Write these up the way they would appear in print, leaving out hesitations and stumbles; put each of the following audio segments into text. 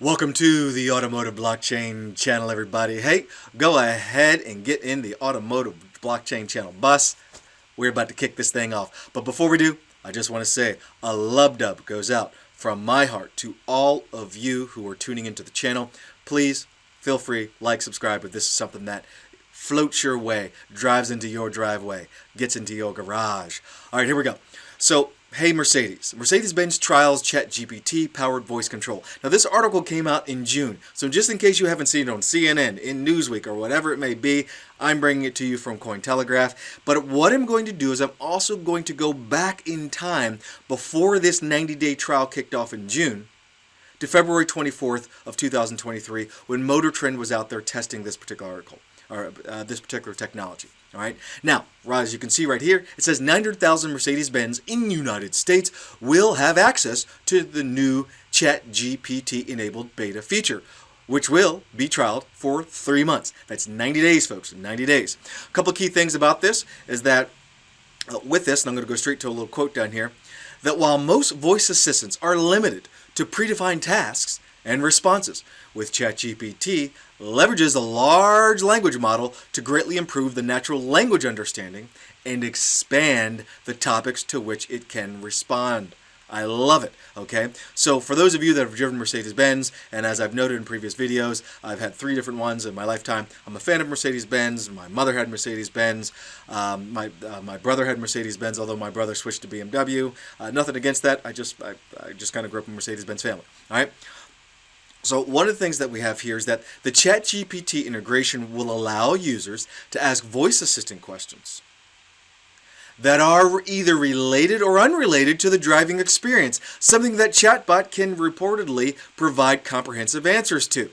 Welcome to the Automotive Blockchain channel, everybody. Hey, go ahead and get in the Automotive Blockchain channel bus. We're about to kick this thing off. But before we do, I just want to say a love dub goes out from my heart to all of you who are tuning into the channel. Please feel free, like, subscribe if this is something that floats your way, drives into your driveway, gets into your garage. All right, here we go. So, hey Mercedes-Benz trials ChatGPT powered voice control. Now this article came out in June, so just in case you haven't seen it on CNN, in Newsweek, or whatever it may be, I'm bringing it to you from Cointelegraph. But what I'm going to do is I'm also going to go back in time before this 90-day trial kicked off in June to February 24th of 2023 when MotorTrend was out there testing this particular article, or this particular technology. All right. Now, as you can see right here, it says 900,000 Mercedes-Benz in the United States will have access to the new ChatGPT-enabled beta feature, which will be trialed for 3 months. That's 90 days, folks, 90 days. A couple of key things about this is that with this, and I'm going to go straight to a little quote down here, that while most voice assistants are limited to predefined tasks and responses, with ChatGPT leverages a large language model to greatly improve the natural language understanding and expand the topics to which it can respond. I love it, okay? So for those of you that have driven Mercedes-Benz, and as I've noted in previous videos, I've had 3 different ones in my lifetime. I'm a fan of Mercedes-Benz. My mother had Mercedes-Benz. My brother had Mercedes-Benz, although my brother switched to BMW. Nothing against that. I just kind of grew up in a Mercedes-Benz family, all right? So one of the things that we have here is that the ChatGPT integration will allow users to ask voice assistant questions that are either related or unrelated to the driving experience, something that chatbot can reportedly provide comprehensive answers to.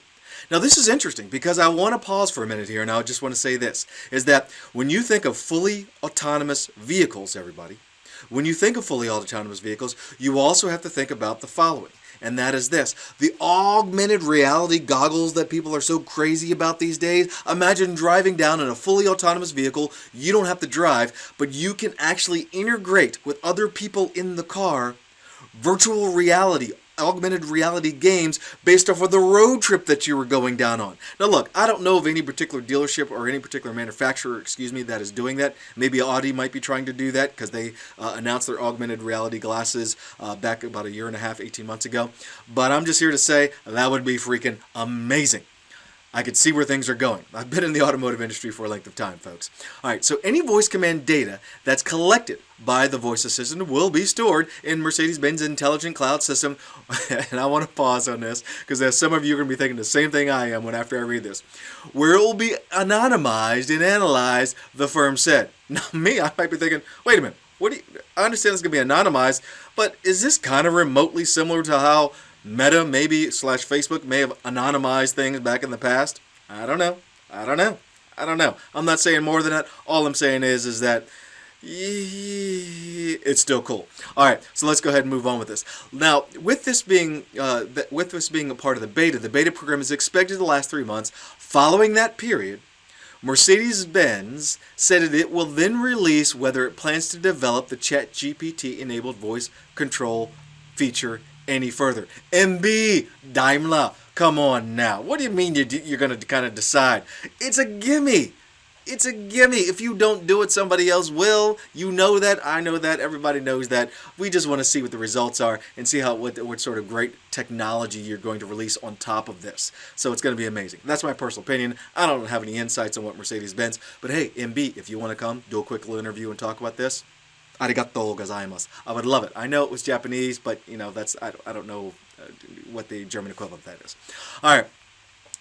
Now this is interesting because I want to pause for a minute here, and I just want to say this, is that when you think of fully autonomous vehicles, everybody, when you think of fully autonomous vehicles, you also have to think about the following. And that is this, the augmented reality goggles that people are so crazy about these days. Imagine driving down in a fully autonomous vehicle. You don't have to drive, but you can actually integrate with other people in the car, virtual reality, augmented reality games based off of the road trip that you were going down on. Now look, I don't know of any particular dealership or any particular manufacturer, that is doing that. Maybe Audi might be trying to do that because they announced their augmented reality glasses back about 1.5 years, 18 months ago. But I'm just here to say that would be freaking amazing. I could see where things are going. I've been in the automotive industry for a length of time, folks. All right, so any voice command data that's collected by the voice assistant will be stored in Mercedes-Benz intelligent cloud system. And I want to pause on this because some of you are going to be thinking the same thing I am after I read this. Where it will be anonymized and analyzed, the firm said. Now me, I might be thinking, wait a minute, I understand it's going to be anonymized, but is this kind of remotely similar to how Meta maybe / Facebook may have anonymized things back in the past? I don't know. I'm not saying more than that. All I'm saying is that it's still cool. All right, so let's go ahead and move on with this. Now, with this being a part of the beta program is expected to last 3 months. Following that period, Mercedes-Benz said that it will then release whether it plans to develop the ChatGPT-enabled voice control feature any further. Daimler, come on now. What do you mean you're going to kind of decide? It's a gimme. It's a gimme. If you don't do it, somebody else will. You know that. I know that. Everybody knows that. We just want to see what the results are and see what sort of great technology you're going to release on top of this. So it's going to be amazing. That's my personal opinion. I don't have any insights on what Mercedes-Benz, but hey, MB, if you want to come, do a quick little interview and talk about this, arigatou gozaimasu. I would love it. I know it was Japanese, but you know I don't know what the German equivalent of that is. All right,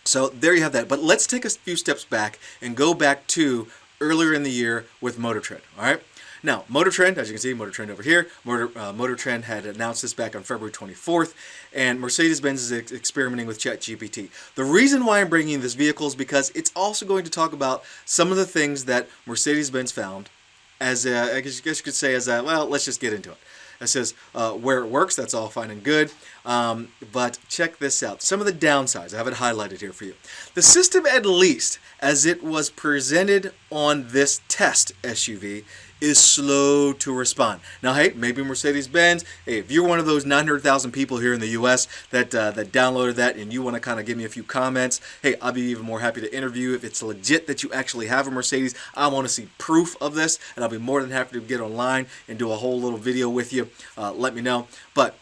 so there you have that. But let's take a few steps back and go back to earlier in the year with MotorTrend. All right. Now, MotorTrend, as you can see, MotorTrend over here, MotorTrend had announced this back on February 24th, and Mercedes-Benz is experimenting with ChatGPT. The reason why I'm bringing this vehicle is because it's also going to talk about some of the things that Mercedes-Benz found as I guess you could say well, let's just get into it. It says where it works, that's all fine and good, but check this out. Some of the downsides, I have it highlighted here for you. The system, at least as it was presented on this test SUV, is slow to respond. Now, hey, maybe Mercedes-Benz, hey, if you're one of those 900,000 people here in the U.S. that downloaded that and you want to kind of give me a few comments, hey, I'll be even more happy to interview. If it's legit that you actually have a Mercedes, I want to see proof of this, and I'll be more than happy to get online and do a whole little video with you. Let me know. But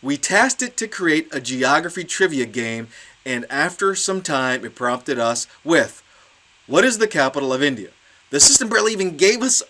we tasked it to create a geography trivia game, and after some time, it prompted us with, what is the capital of India? The system barely even gave us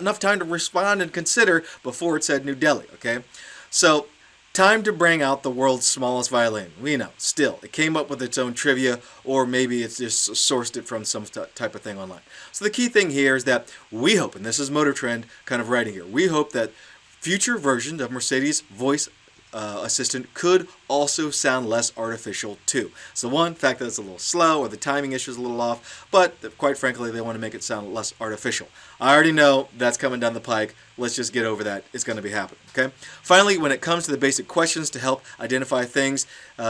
enough time to respond and consider before it said New Delhi, okay? So, time to bring out the world's smallest violin. We know, still, it came up with its own trivia, or maybe it's just sourced it from some type of thing online. So the key thing here is that we hope, and this is MotorTrend kind of writing here, we hope that future versions of Mercedes voice assistant could also sound less artificial too. So one, fact that it's a little slow or the timing issue is a little off, but quite frankly they want to make it sound less artificial. I already know that's coming down the pike. Let's just get over that. It's going to be happening. Okay. Finally, when it comes to the basic questions to help identify things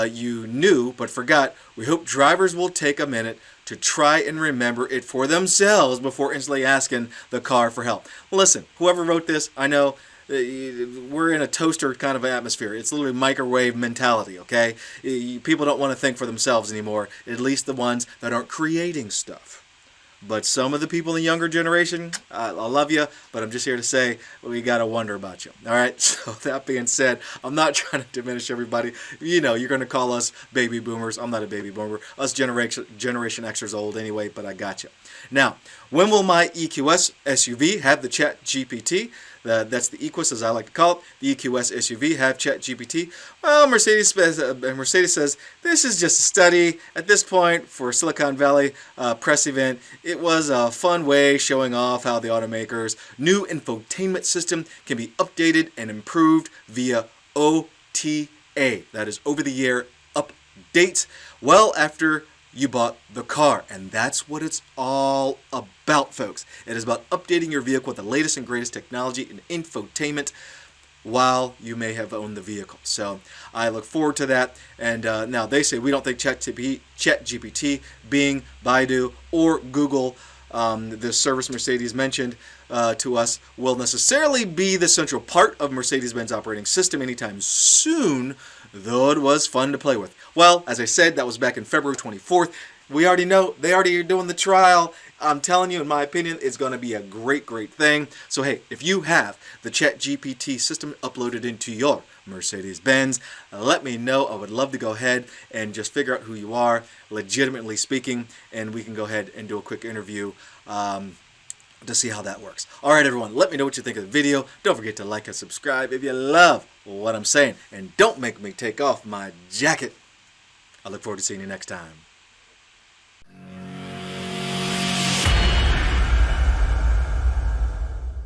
you knew but forgot, we hope drivers will take a minute to try and remember it for themselves before instantly asking the car for help. Listen, whoever wrote this, I know we're in a toaster kind of atmosphere. It's literally microwave mentality, okay? People don't want to think for themselves anymore, at least the ones that aren't creating stuff. But some of the people in the younger generation, I love you, but I'm just here to say we got to wonder about you. All right? So that being said, I'm not trying to diminish everybody. You know, you're going to call us baby boomers. I'm not a baby boomer. Us Generation Xers old anyway, but I got you. Now, when will my EQS SUV have the ChatGPT? That's the EQS, as I like to call it. The EQS SUV have ChatGPT. Well, Mercedes says, this is just a study. At this point, for Silicon Valley press event, it was a fun way showing off how the automaker's new infotainment system can be updated and improved via OTA. That is over-the-air updates. Well after you bought the car, and that's what it's all about, folks. It is about updating your vehicle with the latest and greatest technology and infotainment while you may have owned the vehicle. So I look forward to that. And now they say we don't think ChatGPT, Bing, Baidu, or Google, the service Mercedes mentioned to us, will necessarily be the central part of Mercedes-Benz operating system anytime soon, though it was fun to play with. Well, as I said, that was back in February 24th. We already know, they already are doing the trial. I'm telling you, in my opinion, it's going to be a great, great thing. So hey, if you have the ChatGPT system uploaded into your Mercedes-Benz, let me know. I would love to go ahead and just figure out who you are, legitimately speaking, and we can go ahead and do a quick interview to see how that works. Alright everyone, let me know what you think of the video. Don't forget to like and subscribe if you love what I'm saying. And don't make me take off my jacket. I look forward to seeing you next time.